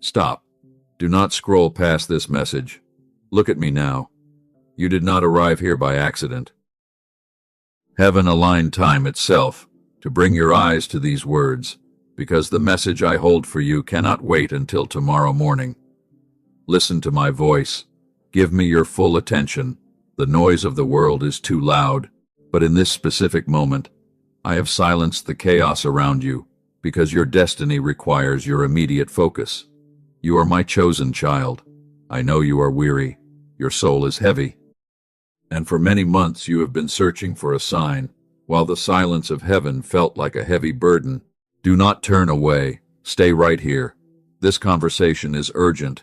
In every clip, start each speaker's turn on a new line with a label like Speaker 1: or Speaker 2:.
Speaker 1: Stop. Do not scroll past this message. Look at me now. You did not arrive here by accident. Heaven aligned time itself to bring your eyes to these words, because the message I hold for you cannot wait until tomorrow morning. Listen to my voice. Give me your full attention. The noise of the world is too loud, but in this specific moment, I have silenced the chaos around you, because your destiny requires your immediate focus. You are my chosen child. I know you are weary. Your soul is heavy. And for many months you have been searching for a sign, while the silence of heaven felt like a heavy burden. Do not turn away. Stay right here. This conversation is urgent.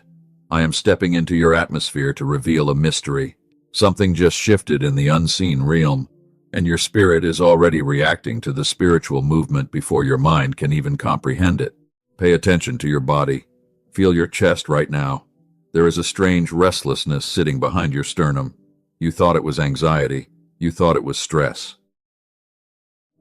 Speaker 1: I am stepping into your atmosphere to reveal a mystery. Something just shifted in the unseen realm, and your spirit is already reacting to the spiritual movement before your mind can even comprehend it. Pay attention to your body. Feel your chest right now. There is a strange restlessness sitting behind your sternum. You thought it was anxiety. You thought it was stress.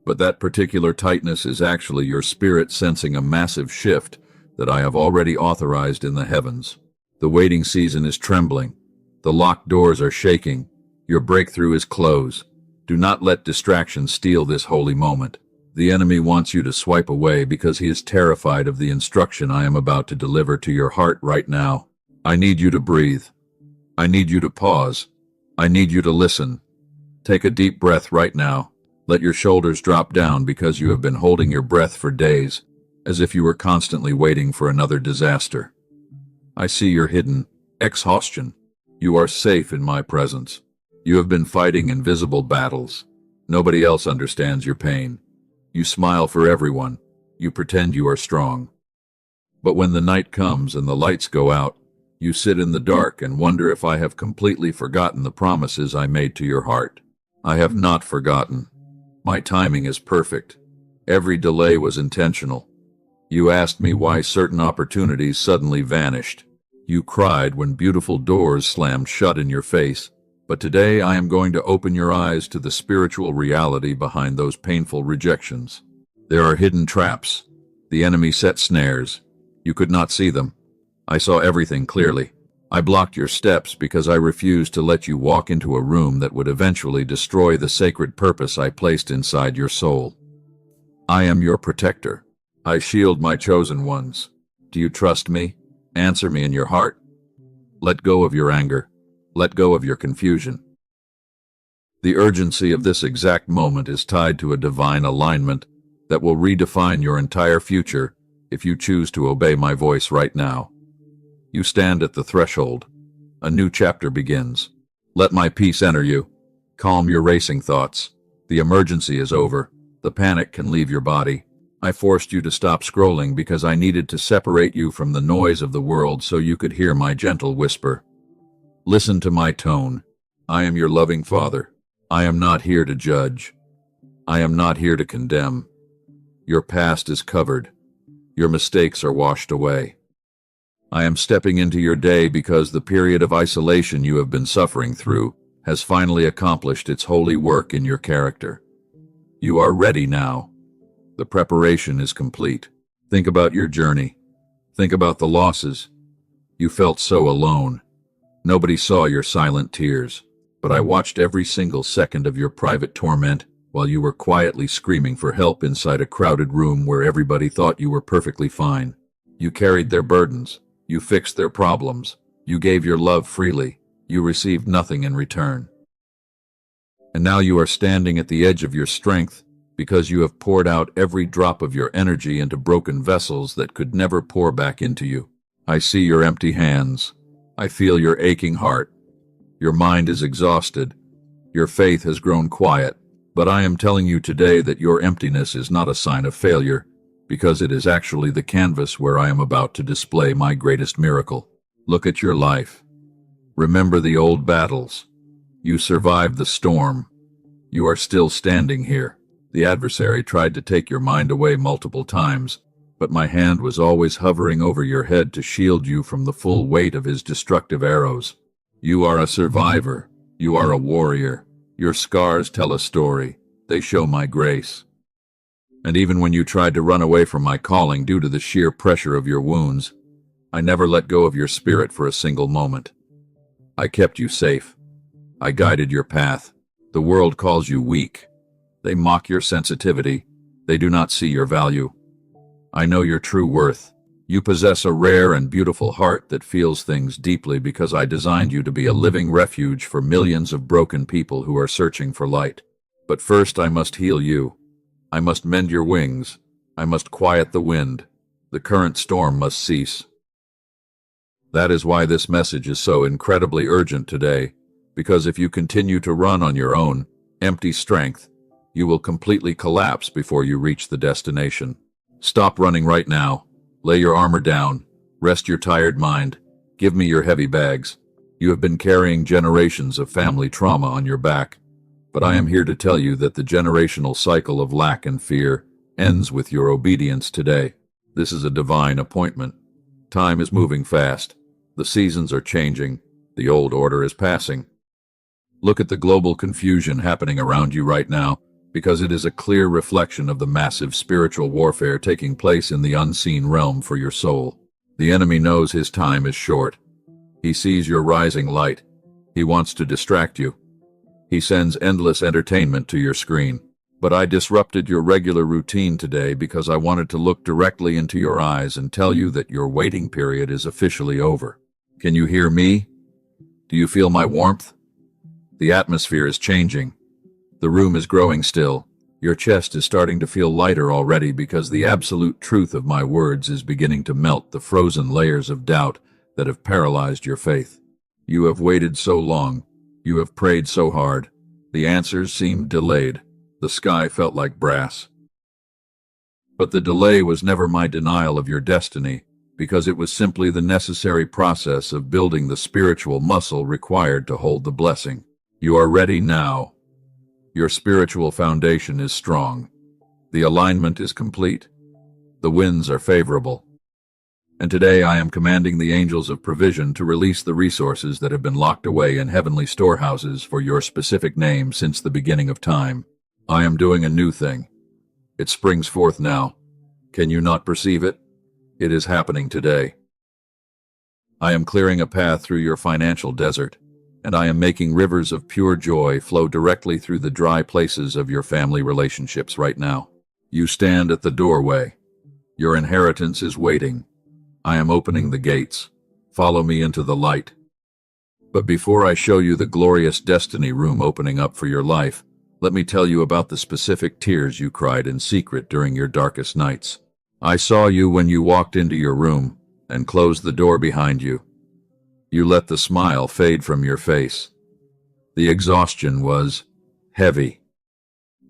Speaker 1: But that particular tightness is actually your spirit sensing a massive shift that I have already authorized in the heavens. The waiting season is trembling. The locked doors are shaking. Your breakthrough is close. Do not let distraction steal this holy moment. The enemy wants you to swipe away because he is terrified of the instruction I am about to deliver to your heart right now. I need you to breathe. I need you to pause. I need you to listen. Take a deep breath right now. Let your shoulders drop down because you have been holding your breath for days, as if you were constantly waiting for another disaster. I see your hidden exhaustion. You are safe in my presence. You have been fighting invisible battles. Nobody else understands your pain. You smile for everyone. You pretend you are strong. But when the night comes and the lights go out, you sit in the dark and wonder if I have completely forgotten the promises I made to your heart. I have not forgotten. My timing is perfect. Every delay was intentional. You asked me why certain opportunities suddenly vanished. You cried when beautiful doors slammed shut in your face. But today I am going to open your eyes to the spiritual reality behind those painful rejections. There are hidden traps. The enemy set snares. You could not see them. I saw everything clearly. I blocked your steps because I refused to let you walk into a room that would eventually destroy the sacred purpose I placed inside your soul. I am your protector. I shield my chosen ones. Do you trust me? Answer me in your heart. Let go of your anger. Let go of your confusion. The urgency of this exact moment is tied to a divine alignment that will redefine your entire future if you choose to obey my voice right now. You stand at the threshold. A new chapter begins. Let my peace enter you. Calm your racing thoughts. The emergency is over. The panic can leave your body. I forced you to stop scrolling because I needed to separate you from the noise of the world so you could hear my gentle whisper. Listen to my tone. I am your loving Father. I am not here to judge. I am not here to condemn. Your past is covered. Your mistakes are washed away. I am stepping into your day because the period of isolation you have been suffering through has finally accomplished its holy work in your character. You are ready now. The preparation is complete. Think about your journey. Think about the losses. You felt so alone. Nobody saw your silent tears, but I watched every single second of your private torment while you were quietly screaming for help inside a crowded room where everybody thought you were perfectly fine. You carried their burdens. You fixed their problems. You gave your love freely. You received nothing in return. And now you are standing at the edge of your strength because you have poured out every drop of your energy into broken vessels that could never pour back into you. I see your empty hands. I feel your aching heart. Your mind is exhausted. Your faith has grown quiet. But I am telling you today that your emptiness is not a sign of failure, because it is actually the canvas where I am about to display my greatest miracle. Look at your life. Remember the old battles. You survived the storm. You are still standing here. The adversary tried to take your mind away multiple times, but my hand was always hovering over your head to shield you from the full weight of his destructive arrows. You are a survivor. You are a warrior. Your scars tell a story. They show my grace. And even when you tried to run away from my calling due to the sheer pressure of your wounds, I never let go of your spirit for a single moment. I kept you safe. I guided your path. The world calls you weak. They mock your sensitivity. They do not see your value. I know your true worth. You possess a rare and beautiful heart that feels things deeply because I designed you to be a living refuge for millions of broken people who are searching for light. But first I must heal you. I must mend your wings. I must quiet the wind. The current storm must cease. That is why this message is so incredibly urgent today, because if you continue to run on your own, empty strength, you will completely collapse before you reach the destination. Stop running right now. Lay your armor down. Rest your tired mind. Give me your heavy bags. You have been carrying generations of family trauma on your back, but I am here to tell you that the generational cycle of lack and fear ends with your obedience today. This is a divine appointment. Time is moving fast. The seasons are changing. The old order is passing. Look at the global confusion happening around you right now, because it is a clear reflection of the massive spiritual warfare taking place in the unseen realm for your soul. The enemy knows his time is short. He sees your rising light. He wants to distract you. He sends endless entertainment to your screen. But I disrupted your regular routine today because I wanted to look directly into your eyes and tell you that your waiting period is officially over. Can you hear me? Do you feel my warmth? The atmosphere is changing. The room is growing still. Your chest is starting to feel lighter already because the absolute truth of my words is beginning to melt the frozen layers of doubt that have paralyzed your faith. You have waited so long. You have prayed so hard. The answers seemed delayed. The sky felt like brass. But the delay was never my denial of your destiny, because it was simply the necessary process of building the spiritual muscle required to hold the blessing. You are ready now. Your spiritual foundation is strong. The alignment is complete. The winds are favorable. And today I am commanding the angels of provision to release the resources that have been locked away in heavenly storehouses for your specific name since the beginning of time. I am doing a new thing. It springs forth now. Can you not perceive it? It is happening today. I am clearing a path through your financial desert, and I am making rivers of pure joy flow directly through the dry places of your family relationships right now. You stand at the doorway. Your inheritance is waiting. I am opening the gates. Follow me into the light. But before I show you the glorious destiny room opening up for your life, let me tell you about the specific tears you cried in secret during your darkest nights. I saw you when you walked into your room and closed the door behind you. You let the smile fade from your face. The exhaustion was heavy.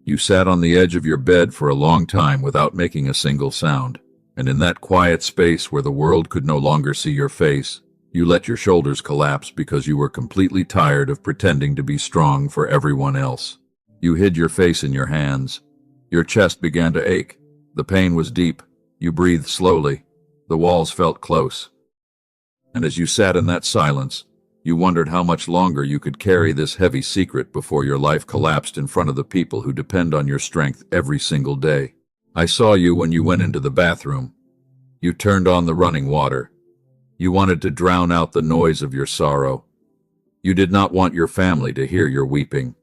Speaker 1: You sat on the edge of your bed for a long time without making a single sound, and in that quiet space where the world could no longer see your face, you let your shoulders collapse because you were completely tired of pretending to be strong for everyone else. You hid your face in your hands. Your chest began to ache. The pain was deep. You breathed slowly. The walls felt close. And as you sat in that silence, you wondered how much longer you could carry this heavy secret before your life collapsed in front of the people who depend on your strength every single day. I saw you when you went into the bathroom. You turned on the running water. You wanted to drown out the noise of your sorrow. You did not want your family to hear your weeping.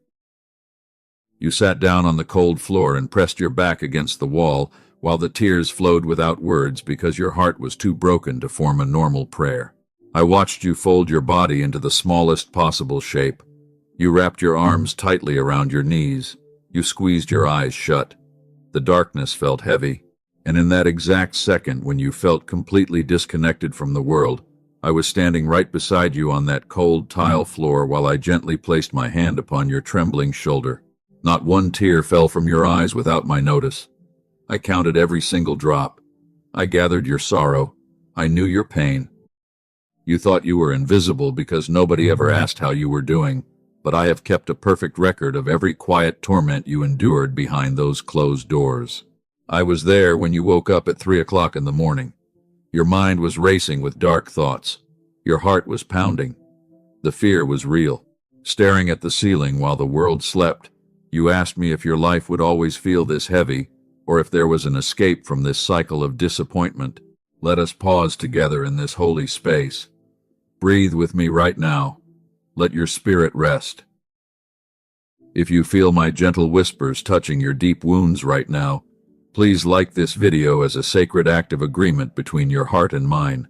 Speaker 1: You sat down on the cold floor and pressed your back against the wall while the tears flowed without words because your heart was too broken to form a normal prayer. I watched you fold your body into the smallest possible shape. You wrapped your arms tightly around your knees. You squeezed your eyes shut. The darkness felt heavy, and in that exact second when you felt completely disconnected from the world, I was standing right beside you on that cold tile floor while I gently placed my hand upon your trembling shoulder. Not one tear fell from your eyes without my notice. I counted every single drop. I gathered your sorrow. I knew your pain. You thought you were invisible because nobody ever asked how you were doing, but I have kept a perfect record of every quiet torment you endured behind those closed doors. I was there when you woke up at 3 o'clock in the morning. Your mind was racing with dark thoughts. Your heart was pounding. The fear was real. Staring at the ceiling while the world slept, you asked me if your life would always feel this heavy, or if there was an escape from this cycle of disappointment. Let us pause together in this holy space. Breathe with me right now. Let your spirit rest. If you feel my gentle whispers touching your deep wounds right now, please like this video as a sacred act of agreement between your heart and mine.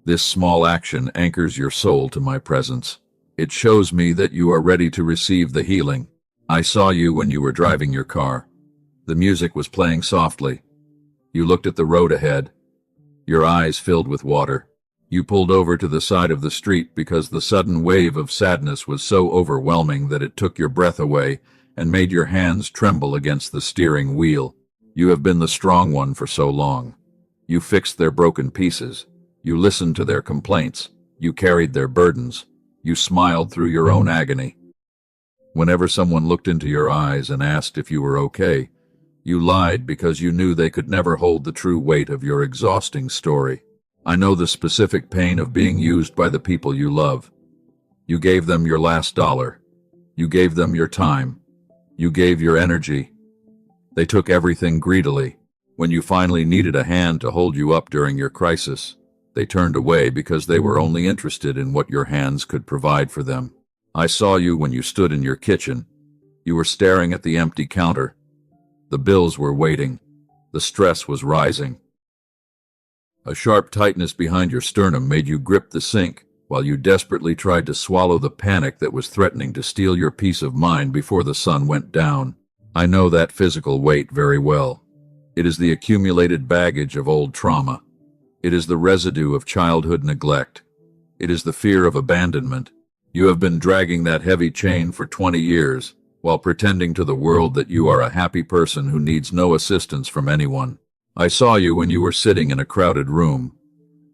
Speaker 1: This small action anchors your soul to my presence. It shows me that you are ready to receive the healing. I saw you when you were driving your car. The music was playing softly. You looked at the road ahead, your eyes filled with water. You pulled over to the side of the street because the sudden wave of sadness was so overwhelming that it took your breath away and made your hands tremble against the steering wheel. You have been the strong one for so long. You fixed their broken pieces. You listened to their complaints. You carried their burdens. You smiled through your own agony. Whenever someone looked into your eyes and asked if you were okay, you lied because you knew they could never hold the true weight of your exhausting story. I know the specific pain of being used by the people you love. You gave them your last dollar. You gave them your time. You gave your energy. They took everything greedily. When you finally needed a hand to hold you up during your crisis, they turned away because they were only interested in what your hands could provide for them. I saw you when you stood in your kitchen. You were staring at the empty counter. The bills were waiting. The stress was rising. A sharp tightness behind your sternum made you grip the sink while you desperately tried to swallow the panic that was threatening to steal your peace of mind before the sun went down. I know that physical weight very well. It is the accumulated baggage of old trauma. It is the residue of childhood neglect. It is the fear of abandonment. You have been dragging that heavy chain for 20 years, while pretending to the world that you are a happy person who needs no assistance from anyone. I saw you when you were sitting in a crowded room.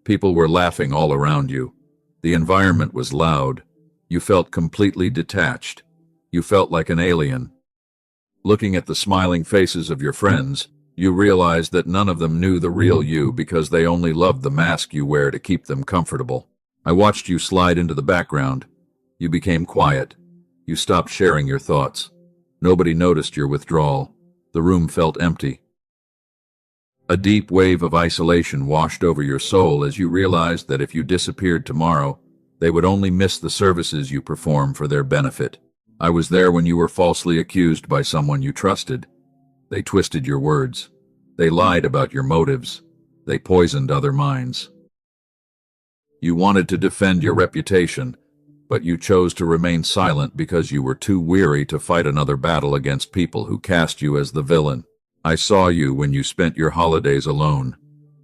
Speaker 1: People were laughing all around you. The environment was loud. You felt completely detached. You felt like an alien. Looking at the smiling faces of your friends, you realized that none of them knew the real you because they only loved the mask you wear to keep them comfortable. I watched you slide into the background. You became quiet. You stopped sharing your thoughts. Nobody noticed your withdrawal. The room felt empty. A deep wave of isolation washed over your soul as you realized that if you disappeared tomorrow, they would only miss the services you perform for their benefit. I was there when you were falsely accused by someone you trusted. They twisted your words. They lied about your motives. They poisoned other minds. You wanted to defend your reputation, but you chose to remain silent because you were too weary to fight another battle against people who cast you as the villain. I saw you when you spent your holidays alone.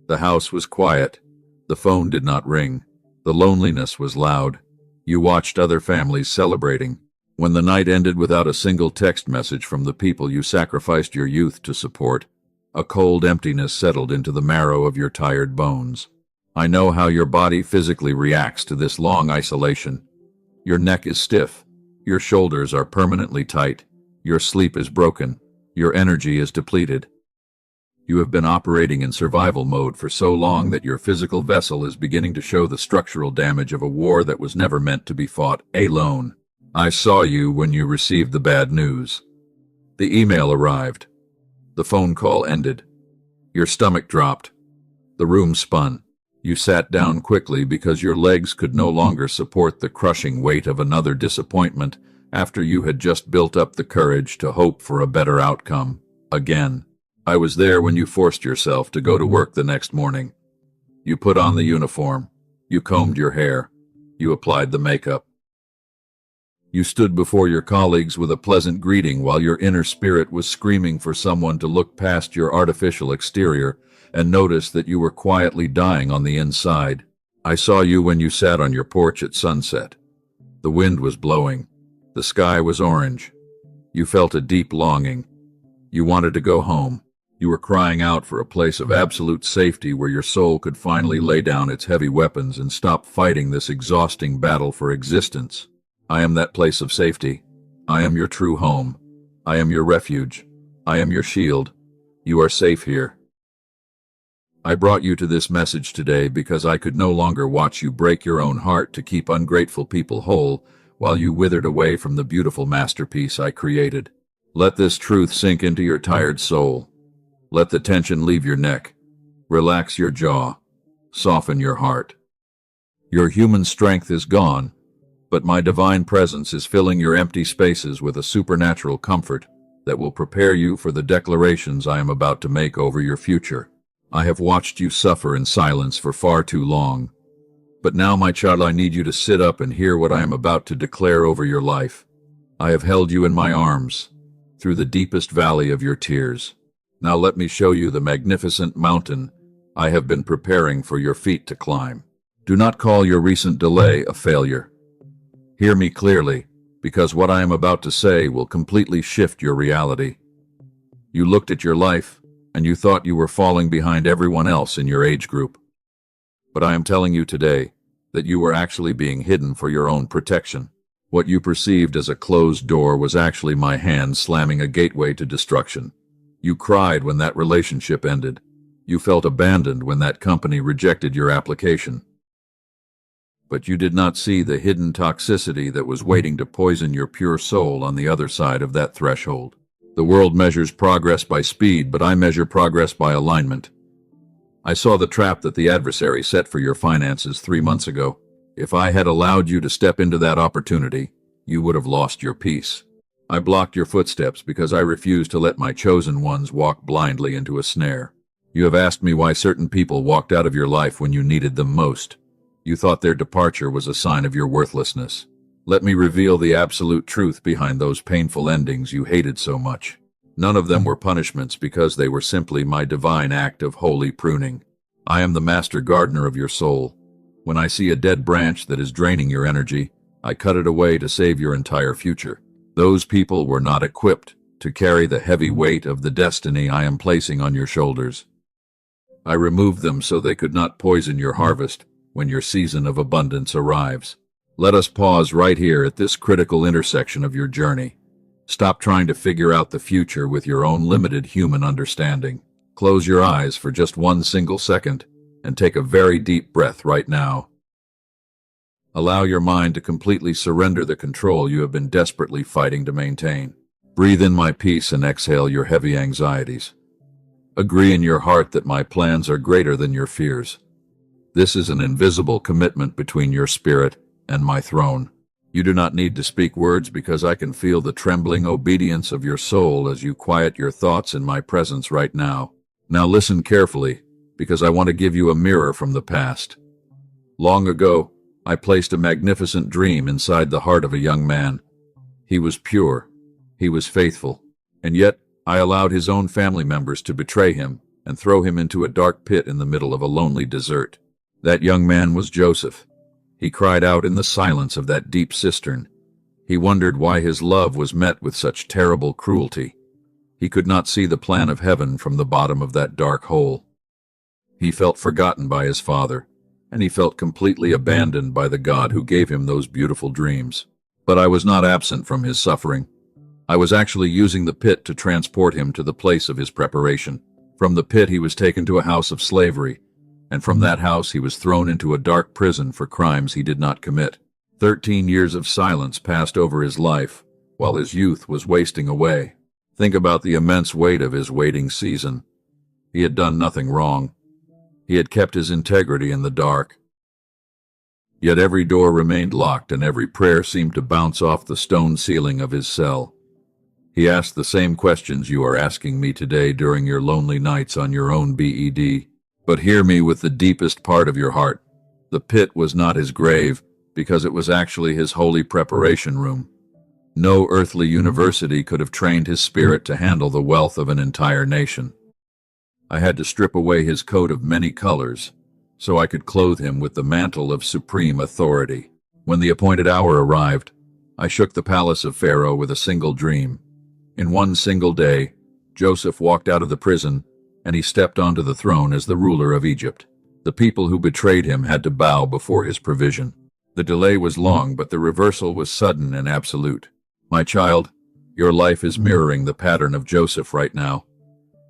Speaker 1: The house was quiet. The phone did not ring. The loneliness was loud. You watched other families celebrating. When the night ended without a single text message from the people you sacrificed your youth to support, a cold emptiness settled into the marrow of your tired bones. I know how your body physically reacts to this long isolation. Your neck is stiff. Your shoulders are permanently tight. Your sleep is broken. Your energy is depleted. You have been operating in survival mode for so long that your physical vessel is beginning to show the structural damage of a war that was never meant to be fought alone. I saw you when you received the bad news. The email arrived. The phone call ended. Your stomach dropped. The room spun. You sat down quickly because your legs could no longer support the crushing weight of another disappointment after you had just built up the courage to hope for a better outcome. Again. I was there when you forced yourself to go to work the next morning. You put on the uniform. You combed your hair. You applied the makeup. You stood before your colleagues with a pleasant greeting while your inner spirit was screaming for someone to look past your artificial exterior and notice that you were quietly dying on the inside. I saw you when you sat on your porch at sunset. The wind was blowing. The sky was orange. You felt a deep longing. You wanted to go home. You were crying out for a place of absolute safety where your soul could finally lay down its heavy weapons and stop fighting this exhausting battle for existence. I am that place of safety. I am your true home. I am your refuge. I am your shield. You are safe here. I brought you to this message today because I could no longer watch you break your own heart to keep ungrateful people whole while you withered away from the beautiful masterpiece I created. Let this truth sink into your tired soul. Let the tension leave your neck. Relax your jaw. soften your heart. Your human strength is gone, but my divine presence is filling your empty spaces with a supernatural comfort that will prepare you for the declarations I am about to make over your future. I have watched you suffer in silence for far too long. But now, my child, I need you to sit up and hear what I am about to declare over your life. I have held you in my arms through the deepest valley of your tears. Now let me show you the magnificent mountain I have been preparing for your feet to climb. Do not call your recent delay a failure. Hear me clearly, because what I am about to say will completely shift your reality. You looked at your life, and you thought you were falling behind everyone else in your age group. But I am telling you today that you were actually being hidden for your own protection. What you perceived as a closed door was actually my hand slamming a gateway to destruction. You cried when that relationship ended. You felt abandoned when that company rejected your application. But you did not see the hidden toxicity that was waiting to poison your pure soul on the other side of that threshold. The world measures progress by speed, but I measure progress by alignment. I saw the trap that the adversary set for your finances 3 months ago. If I had allowed you to step into that opportunity, you would have lost your peace. I blocked your footsteps because I refused to let my chosen ones walk blindly into a snare. You have asked me why certain people walked out of your life when you needed them most. You thought their departure was a sign of your worthlessness. Let me reveal the absolute truth behind those painful endings you hated so much. None of them were punishments because they were simply my divine act of holy pruning. I am the master gardener of your soul. When I see a dead branch that is draining your energy, I cut it away to save your entire future. Those people were not equipped to carry the heavy weight of the destiny I am placing on your shoulders. I removed them so they could not poison your harvest when your season of abundance arrives. Let us pause right here at this critical intersection of your journey. Stop trying to figure out the future with your own limited human understanding. Close your eyes for just 1 single second and take a very deep breath right now. Allow your mind to completely surrender the control you have been desperately fighting to maintain. Breathe in my peace and exhale your heavy anxieties. Agree in your heart that my plans are greater than your fears. This is an invisible commitment between your spirit and my throne. You do not need to speak words because I can feel the trembling obedience of your soul as you quiet your thoughts in my presence right now. Now listen carefully, because I want to give you a mirror from the past. Long ago, I placed a magnificent dream inside the heart of a young man. He was pure, he was faithful, and yet I allowed his own family members to betray him and throw him into a dark pit in the middle of a lonely desert. That young man was Joseph. He cried out in the silence of that deep cistern. He wondered why his love was met with such terrible cruelty. He could not see the plan of heaven from the bottom of that dark hole. He felt forgotten by his father, and he felt completely abandoned by the God who gave him those beautiful dreams. But I was not absent from his suffering. I was actually using the pit to transport him to the place of his preparation. From the pit he was taken to a house of slavery, and from that house he was thrown into a dark prison for crimes he did not commit. 13 years of silence passed over his life, while his youth was wasting away. Think about the immense weight of his waiting season. He had done nothing wrong. He had kept his integrity in the dark. Yet every door remained locked and every prayer seemed to bounce off the stone ceiling of his cell. He asked the same questions you are asking me today during your lonely nights on your own bed. But hear me with the deepest part of your heart. The pit was not his grave, because it was actually his holy preparation room. No earthly university could have trained his spirit to handle the wealth of an entire nation. I had to strip away his coat of many colors, so I could clothe him with the mantle of supreme authority. When the appointed hour arrived, I shook the palace of Pharaoh with a single dream. In one single day, Joseph walked out of the prison, and he stepped onto the throne as the ruler of Egypt. The people who betrayed him had to bow before his provision. The delay was long, but the reversal was sudden and absolute. My child, your life is mirroring the pattern of Joseph right now.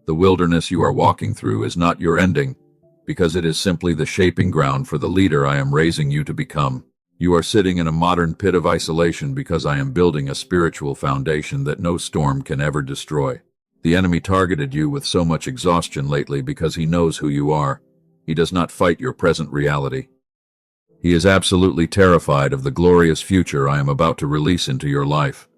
Speaker 1: The wilderness you are walking through is not your ending, because it is simply the shaping ground for the leader I am raising you to become. You are sitting in a modern pit of isolation because I am building a spiritual foundation that no storm can ever destroy. The enemy targeted you with so much exhaustion lately because he knows who you are. He does not fight your present reality. He is absolutely terrified of the glorious future I am about to release into your life.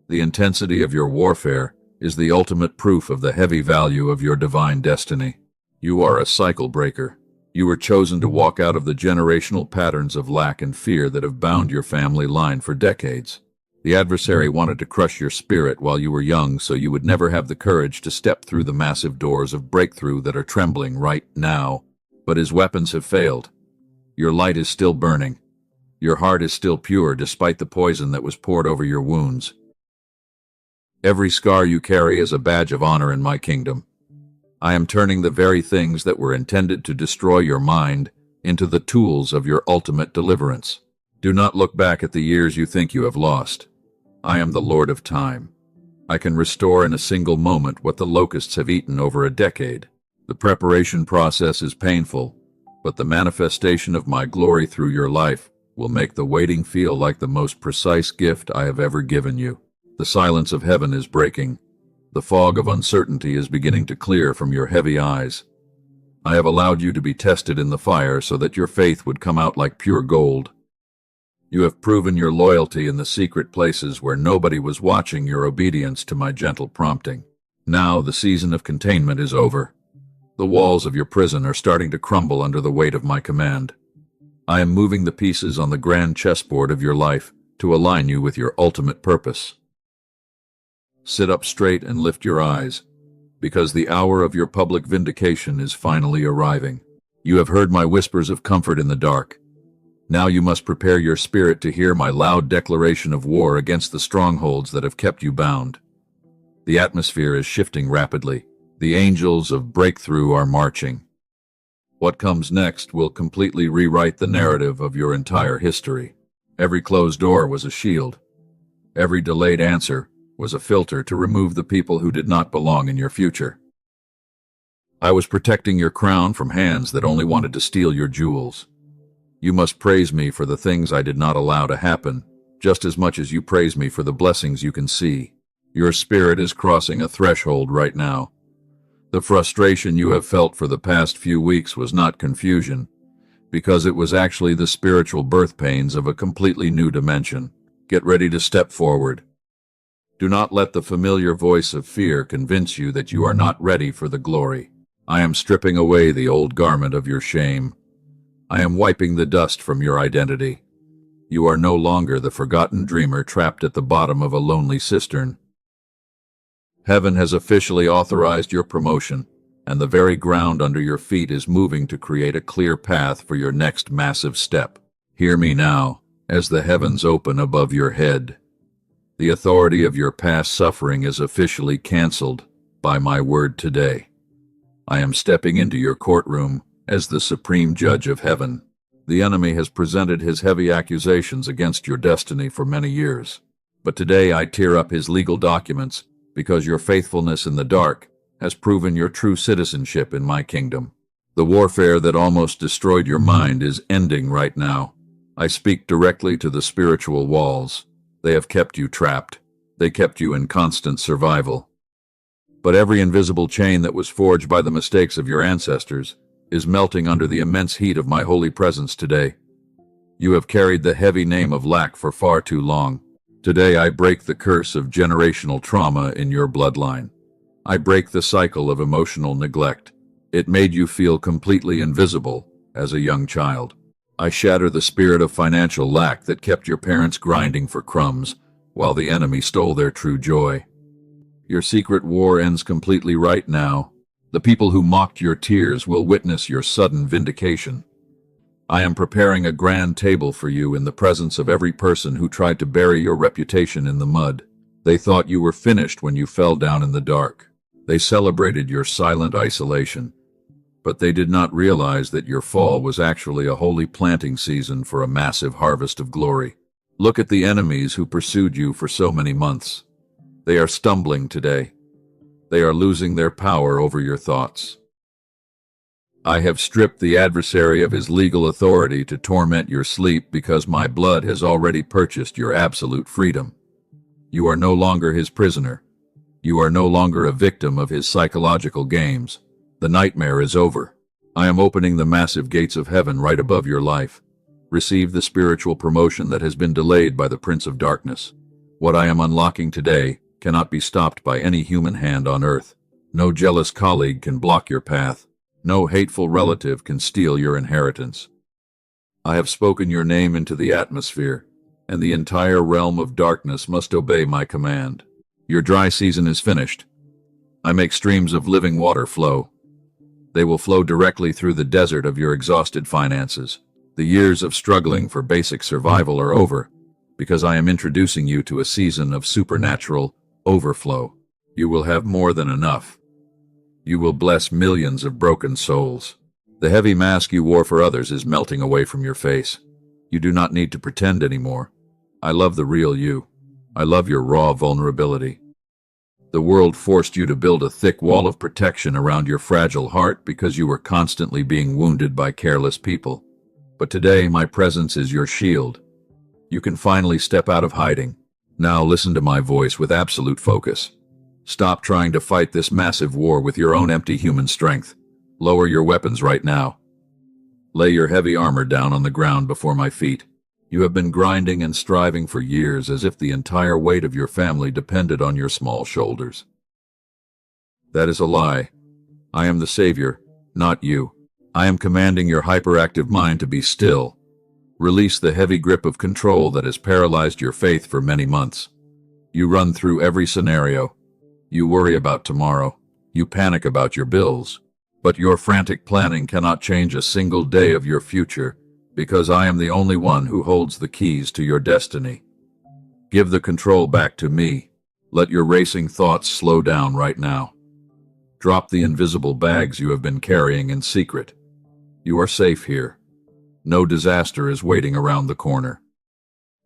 Speaker 1: The intensity of your warfare is the ultimate proof of the heavy value of your divine destiny. You are a cycle breaker. You were chosen to walk out of the generational patterns of lack and fear that have bound your family line for decades. The adversary wanted to crush your spirit while you were young so you would never have the courage to step through the massive doors of breakthrough that are trembling right now. But his weapons have failed. Your light is still burning. Your heart is still pure despite the poison that was poured over your wounds. Every scar you carry is a badge of honor in my kingdom. I am turning the very things that were intended to destroy your mind into the tools of your ultimate deliverance. Do not look back at the years you think you have lost. I am the Lord of Time. I can restore in a single moment what the locusts have eaten over a decade. The preparation process is painful, but the manifestation of my glory through your life will make the waiting feel like the most precise gift I have ever given you. The silence of heaven is breaking. The fog of uncertainty is beginning to clear from your heavy eyes. I have allowed you to be tested in the fire so that your faith would come out like pure gold. You have proven your loyalty in the secret places where nobody was watching your obedience to my gentle prompting. Now the season of containment is over. The walls of your prison are starting to crumble under the weight of my command. I am moving the pieces on the grand chessboard of your life to align you with your ultimate purpose. Sit up straight and lift your eyes, because the hour of your public vindication is finally arriving. You have heard my whispers of comfort in the dark. Now you must prepare your spirit to hear my loud declaration of war against the strongholds that have kept you bound. The atmosphere is shifting rapidly. The angels of breakthrough are marching. What comes next will completely rewrite the narrative of your entire history. Every closed door was a shield. Every delayed answer was a filter to remove the people who did not belong in your future. I was protecting your crown from hands that only wanted to steal your jewels. You must praise me for the things I did not allow to happen, just as much as you praise me for the blessings you can see. Your spirit is crossing a threshold right now. The frustration you have felt for the past few weeks was not confusion, because it was actually the spiritual birth pains of a completely new dimension. Get ready to step forward. Do not let the familiar voice of fear convince you that you are not ready for the glory. I am stripping away the old garment of your shame. I am wiping the dust from your identity. You are no longer the forgotten dreamer trapped at the bottom of a lonely cistern. Heaven has officially authorized your promotion, and the very ground under your feet is moving to create a clear path for your next massive step. Hear me now, as the heavens open above your head. The authority of your past suffering is officially canceled by my word today. I am stepping into your courtroom as the supreme judge of heaven. The enemy has presented his heavy accusations against your destiny for many years. But today I tear up his legal documents because your faithfulness in the dark has proven your true citizenship in my kingdom. The warfare that almost destroyed your mind is ending right now. I speak directly to the spiritual walls. They have kept you trapped. They kept you in constant survival. But every invisible chain that was forged by the mistakes of your ancestors is melting under the immense heat of my holy presence today. You have carried the heavy name of lack for far too long. Today I break the curse of generational trauma in your bloodline. I break the cycle of emotional neglect. It made you feel completely invisible as a young child. I shatter the spirit of financial lack that kept your parents grinding for crumbs while the enemy stole their true joy. Your secret war ends completely right now. The people who mocked your tears will witness your sudden vindication. I am preparing a grand table for you in the presence of every person who tried to bury your reputation in the mud. They thought you were finished when you fell down in the dark. They celebrated your silent isolation. But they did not realize that your fall was actually a holy planting season for a massive harvest of glory. Look at the enemies who pursued you for so many months. They are stumbling today. They are losing their power over your thoughts. I have stripped the adversary of his legal authority to torment your sleep because my blood has already purchased your absolute freedom. You are no longer his prisoner. You are no longer a victim of his psychological games. The nightmare is over. I am opening the massive gates of heaven right above your life. Receive the spiritual promotion that has been delayed by the Prince of Darkness. What I am unlocking today cannot be stopped by any human hand on earth. No jealous colleague can block your path. No hateful relative can steal your inheritance. I have spoken your name into the atmosphere, and the entire realm of darkness must obey my command. Your dry season is finished. I make streams of living water flow. They will flow directly through the desert of your exhausted finances. The years of struggling for basic survival are over, because I am introducing you to a season of supernatural overflow. You will have more than enough. You will bless millions of broken souls. The heavy mask you wore for others is melting away from your face. You do not need to pretend anymore. I love the real you. I love your raw vulnerability. The world forced you to build a thick wall of protection around your fragile heart because you were constantly being wounded by careless people. But today, my presence is your shield. You can finally step out of hiding. Now listen to my voice with absolute focus. Stop trying to fight this massive war with your own empty human strength. Lower your weapons right now. Lay your heavy armor down on the ground before my feet. You have been grinding and striving for years as if the entire weight of your family depended on your small shoulders. That is a lie. I am the Savior, not you. I am commanding your hyperactive mind to be still. Release the heavy grip of control that has paralyzed your faith for many months. You run through every scenario. You worry about tomorrow. You panic about your bills. But your frantic planning cannot change a single day of your future, because I am the only one who holds the keys to your destiny. Give the control back to me. Let your racing thoughts slow down right now. Drop the invisible bags you have been carrying in secret. You are safe here. No disaster is waiting around the corner.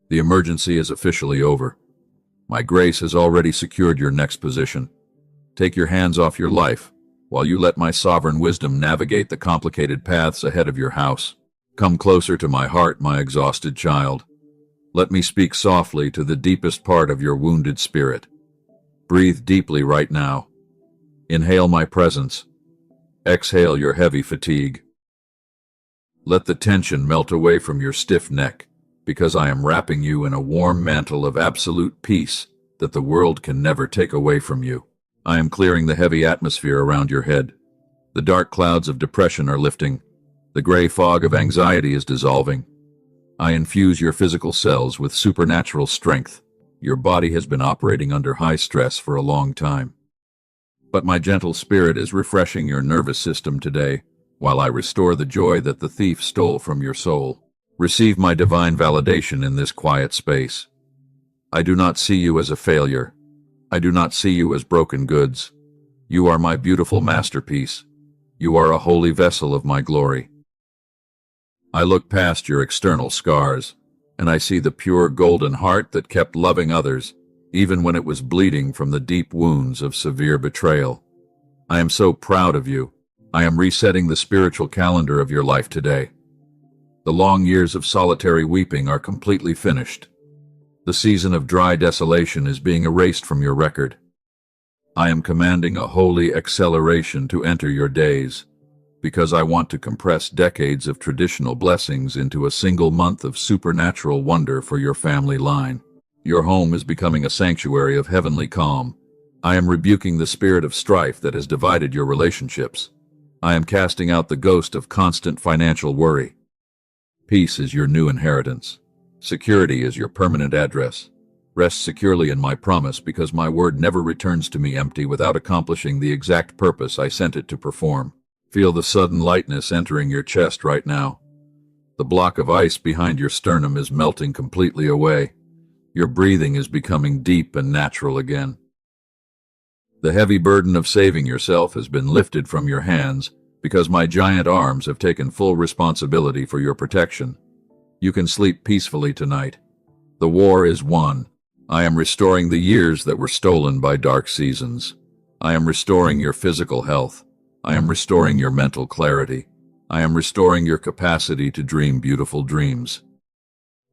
Speaker 1: The emergency is officially over. My grace has already secured your next position. Take your hands off your life, while you let my sovereign wisdom navigate the complicated paths ahead of your house. Come closer to my heart, my exhausted child. Let me speak softly to the deepest part of your wounded spirit. Breathe deeply right now. Inhale my presence. Exhale your heavy fatigue. Let the tension melt away from your stiff neck, because I am wrapping you in a warm mantle of absolute peace that the world can never take away from you. I am clearing the heavy atmosphere around your head. The dark clouds of depression are lifting. The gray fog of anxiety is dissolving. I infuse your physical cells with supernatural strength. Your body has been operating under high stress for a long time. But my gentle spirit is refreshing your nervous system today, while I restore the joy that the thief stole from your soul. Receive my divine validation in this quiet space. I do not see you as a failure. I do not see you as broken goods. You are my beautiful masterpiece. You are a holy vessel of my glory. I look past your external scars, and I see the pure golden heart that kept loving others, even when it was bleeding from the deep wounds of severe betrayal. I am so proud of you. I am resetting the spiritual calendar of your life today. The long years of solitary weeping are completely finished. The season of dry desolation is being erased from your record. I am commanding a holy acceleration to enter your days, because I want to compress decades of traditional blessings into a single month of supernatural wonder for your family line. Your home is becoming a sanctuary of heavenly calm. I am rebuking the spirit of strife that has divided your relationships. I am casting out the ghost of constant financial worry. Peace is your new inheritance. Security is your permanent address. Rest securely in my promise, because my word never returns to me empty without accomplishing the exact purpose I sent it to perform. Feel the sudden lightness entering your chest right now. The block of ice behind your sternum is melting completely away. Your breathing is becoming deep and natural again. The heavy burden of saving yourself has been lifted from your hands, because my giant arms have taken full responsibility for your protection. You can sleep peacefully tonight. The war is won. I am restoring the years that were stolen by dark seasons. I am restoring your physical health. I am restoring your mental clarity. I am restoring your capacity to dream beautiful dreams.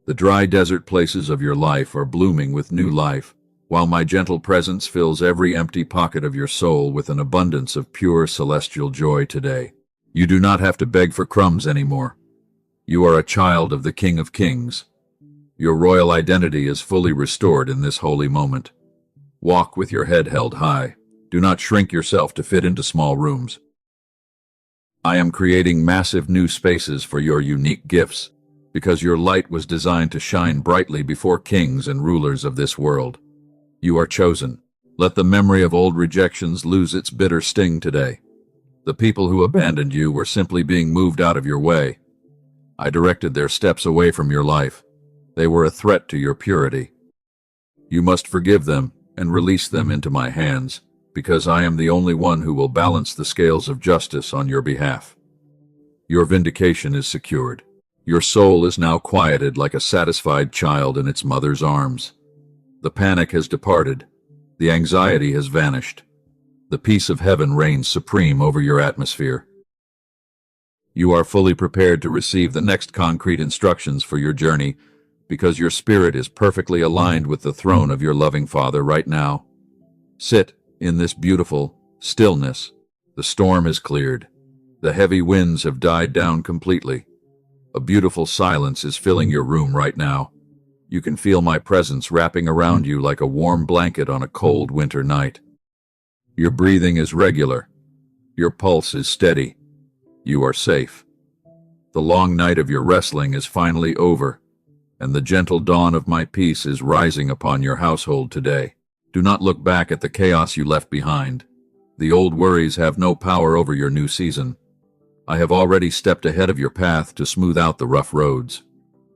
Speaker 1: The dry desert places of your life are blooming with new life, while my gentle presence fills every empty pocket of your soul with an abundance of pure celestial joy today. You do not have to beg for crumbs anymore. You are a child of the King of Kings. Your royal identity is fully restored in this holy moment. Walk with your head held high. Do not shrink yourself to fit into small rooms. I am creating massive new spaces for your unique gifts, because your light was designed to shine brightly before kings and rulers of this world. You are chosen. Let the memory of old rejections lose its bitter sting today. The people who abandoned you were simply being moved out of your way. I directed their steps away from your life. They were a threat to your purity. You must forgive them and release them into my hands, because I am the only one who will balance the scales of justice on your behalf. Your vindication is secured. Your soul is now quieted like a satisfied child in its mother's arms. The panic has departed. The anxiety has vanished. The peace of heaven reigns supreme over your atmosphere. You are fully prepared to receive the next concrete instructions for your journey, because your spirit is perfectly aligned with the throne of your loving Father right now. Sit in this beautiful stillness. The storm is cleared. The heavy winds have died down completely. A beautiful silence is filling your room right now. You can feel my presence wrapping around you like a warm blanket on a cold winter night. Your breathing is regular. Your pulse is steady. You are safe. The long night of your wrestling is finally over, and the gentle dawn of my peace is rising upon your household today. Do not look back at the chaos you left behind. The old worries have no power over your new season. I have already stepped ahead of your path to smooth out the rough roads.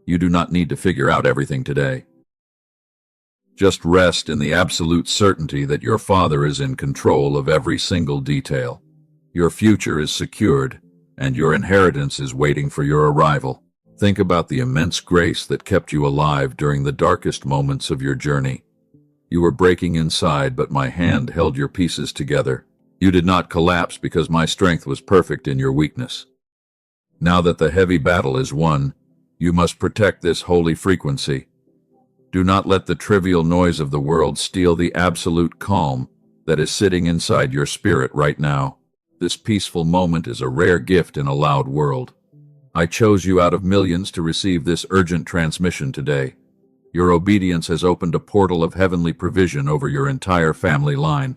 Speaker 1: You do not need to figure out everything today. Just rest in the absolute certainty that your Father is in control of every single detail. Your future is secured, and your inheritance is waiting for your arrival. Think about the immense grace that kept you alive during the darkest moments of your journey. You were breaking inside, but my hand held your pieces together. You did not collapse because my strength was perfect in your weakness. Now that the heavy battle is won, you must protect this holy frequency. Do not let the trivial noise of the world steal the absolute calm that is sitting inside your spirit right now. This peaceful moment is a rare gift in a loud world. I chose you out of millions to receive this urgent transmission today. Your obedience has opened a portal of heavenly provision over your entire family line.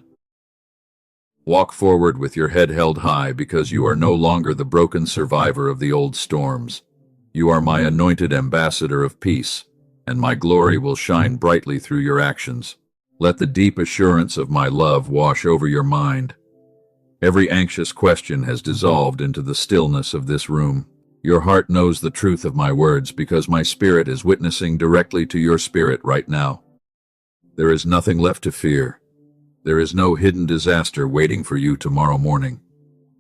Speaker 1: Walk forward with your head held high, because you are no longer the broken survivor of the old storms. You are my anointed ambassador of peace, and my glory will shine brightly through your actions. Let the deep assurance of my love wash over your mind. Every anxious question has dissolved into the stillness of this room. Your heart knows the truth of my words, because my spirit is witnessing directly to your spirit right now. There is nothing left to fear. There is no hidden disaster waiting for you tomorrow morning.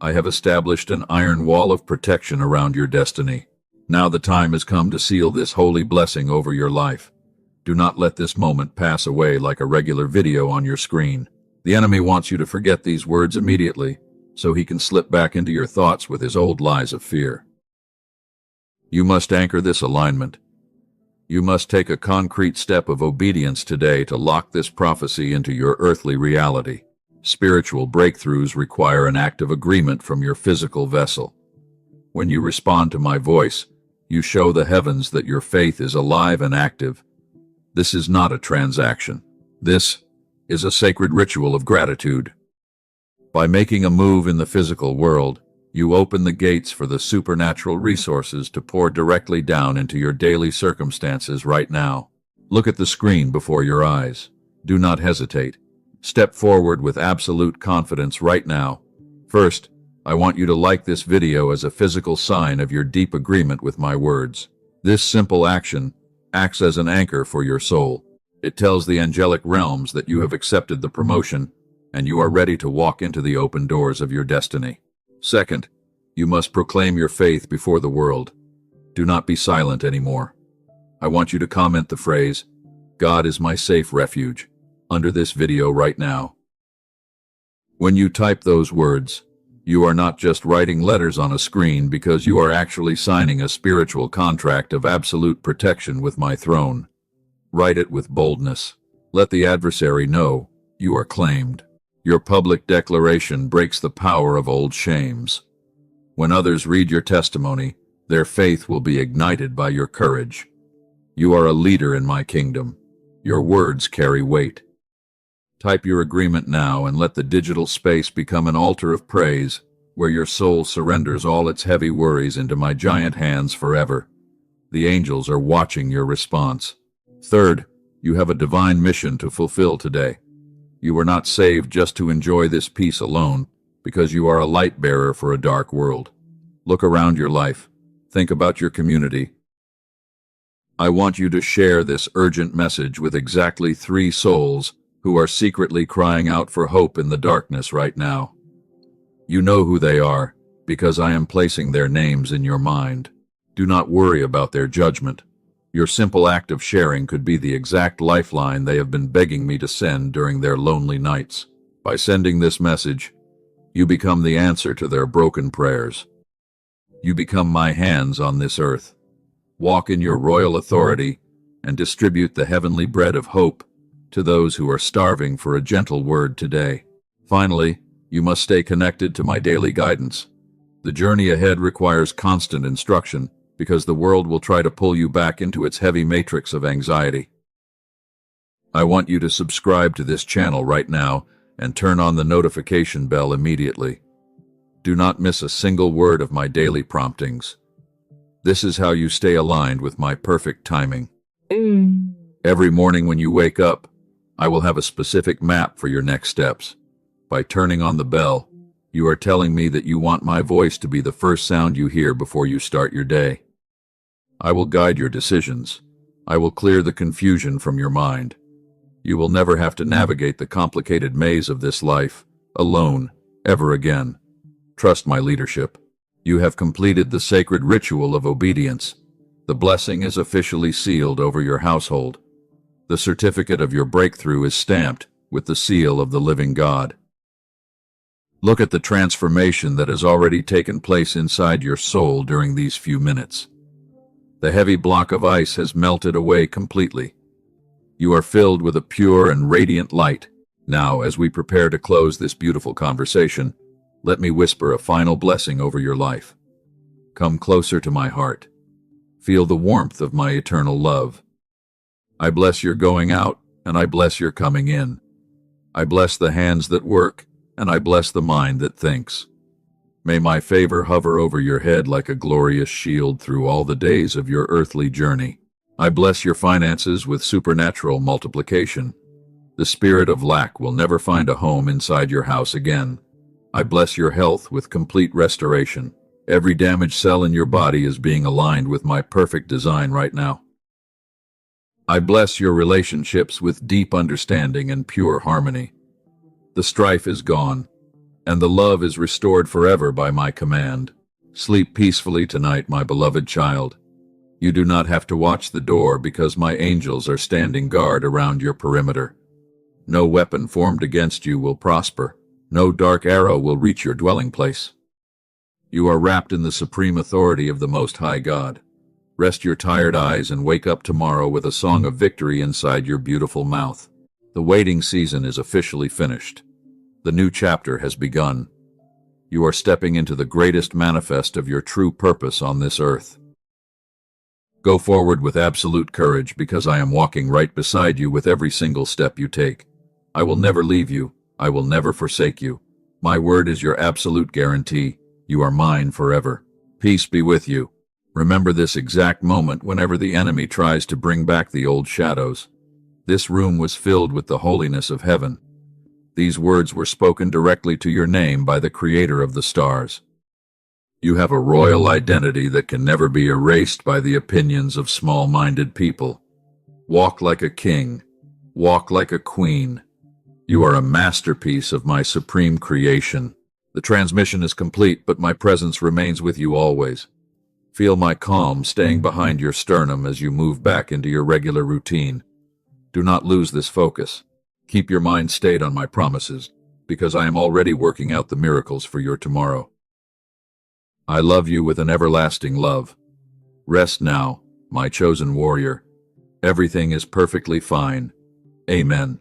Speaker 1: I have established an iron wall of protection around your destiny. Now the time has come to seal this holy blessing over your life. Do not let this moment pass away like a regular video on your screen. The enemy wants you to forget these words immediately, so he can slip back into your thoughts with his old lies of fear. You must anchor this alignment. You must take a concrete step of obedience today to lock this prophecy into your earthly reality. Spiritual breakthroughs require an act of agreement from your physical vessel. When you respond to my voice, you show the heavens that your faith is alive and active. This is not a transaction. This is a sacred ritual of gratitude. By making a move in the physical world, you open the gates for the supernatural resources to pour directly down into your daily circumstances right now. Look at the screen before your eyes. Do not hesitate. Step forward with absolute confidence right now. First, I want you to like this video as a physical sign of your deep agreement with my words. This simple action acts as an anchor for your soul. It tells the angelic realms that you have accepted the promotion, and you are ready to walk into the open doors of your destiny. Second, you must proclaim your faith before the world. Do not be silent anymore. I want you to comment the phrase, "God is my safe refuge," under this video right now. When you type those words, you are not just writing letters on a screen, because you are actually signing a spiritual contract of absolute protection with my throne. Write it with boldness. Let the adversary know you are claimed. Your public declaration breaks the power of old shames. When others read your testimony, their faith will be ignited by your courage. You are a leader in my kingdom. Your words carry weight. Type your agreement now and let the digital space become an altar of praise, where your soul surrenders all its heavy worries into my giant hands forever. The angels are watching your response. Third, you have a divine mission to fulfill today. You were not saved just to enjoy this peace alone, because you are a light bearer for a dark world. Look around your life. Think about your community. I want you to share this urgent message with exactly 3 souls who are secretly crying out for hope in the darkness right now. You know who they are, because I am placing their names in your mind. Do not worry about their judgment. Your simple act of sharing could be the exact lifeline they have been begging me to send during their lonely nights. By sending this message, you become the answer to their broken prayers. You become my hands on this earth. Walk in your royal authority and distribute the heavenly bread of hope to those who are starving for a gentle word today. Finally, you must stay connected to my daily guidance. The journey ahead requires constant instruction, because the world will try to pull you back into its heavy matrix of anxiety. I want you to subscribe to this channel right now and turn on the notification bell immediately. Do not miss a single word of my daily promptings. This is how you stay aligned with my perfect timing. Every morning when you wake up, I will have a specific map for your next steps. By turning on the bell, you are telling me that you want my voice to be the first sound you hear before you start your day. I will guide your decisions. I will clear the confusion from your mind. You will never have to navigate the complicated maze of this life alone ever again. Trust my leadership. You have completed the sacred ritual of obedience. The blessing is officially sealed over your household. The certificate of your breakthrough is stamped with the seal of the living God. Look at the transformation that has already taken place inside your soul during these few minutes. The heavy block of ice has melted away completely. You are filled with a pure and radiant light. Now, as we prepare to close this beautiful conversation, let me whisper a final blessing over your life. Come closer to my heart. Feel the warmth of my eternal love. I bless your going out, and I bless your coming in. I bless the hands that work, and I bless the mind that thinks. May my favor hover over your head like a glorious shield through all the days of your earthly journey. I bless your finances with supernatural multiplication. The spirit of lack will never find a home inside your house again. I bless your health with complete restoration. Every damaged cell in your body is being aligned with my perfect design right now. I bless your relationships with deep understanding and pure harmony. The strife is gone, and the love is restored forever by my command. Sleep peacefully tonight, my beloved child. You do not have to watch the door because my angels are standing guard around your perimeter. No weapon formed against you will prosper. No dark arrow will reach your dwelling place. You are wrapped in the supreme authority of the Most High God. Rest your tired eyes and wake up tomorrow with a song of victory inside your beautiful mouth. The waiting season is officially finished. The new chapter has begun. You are stepping into the greatest manifest of your true purpose on this earth. Go forward with absolute courage, because I am walking right beside you with every single step you take. I will never leave you. I will never forsake you. My word is your absolute guarantee. You are mine forever. Peace be with you. Remember this exact moment whenever the enemy tries to bring back the old shadows. This room was filled with the holiness of heaven. These words were spoken directly to your name by the Creator of the stars. You have a royal identity that can never be erased by the opinions of small-minded people. Walk like a king. Walk like a queen. You are a masterpiece of my supreme creation. The transmission is complete, but my presence remains with you always. Feel my calm staying behind your sternum as you move back into your regular routine. Do not lose this focus. Keep your mind stayed on my promises, because I am already working out the miracles for your tomorrow. I love you with an everlasting love. Rest now, my chosen warrior. Everything is perfectly fine. Amen.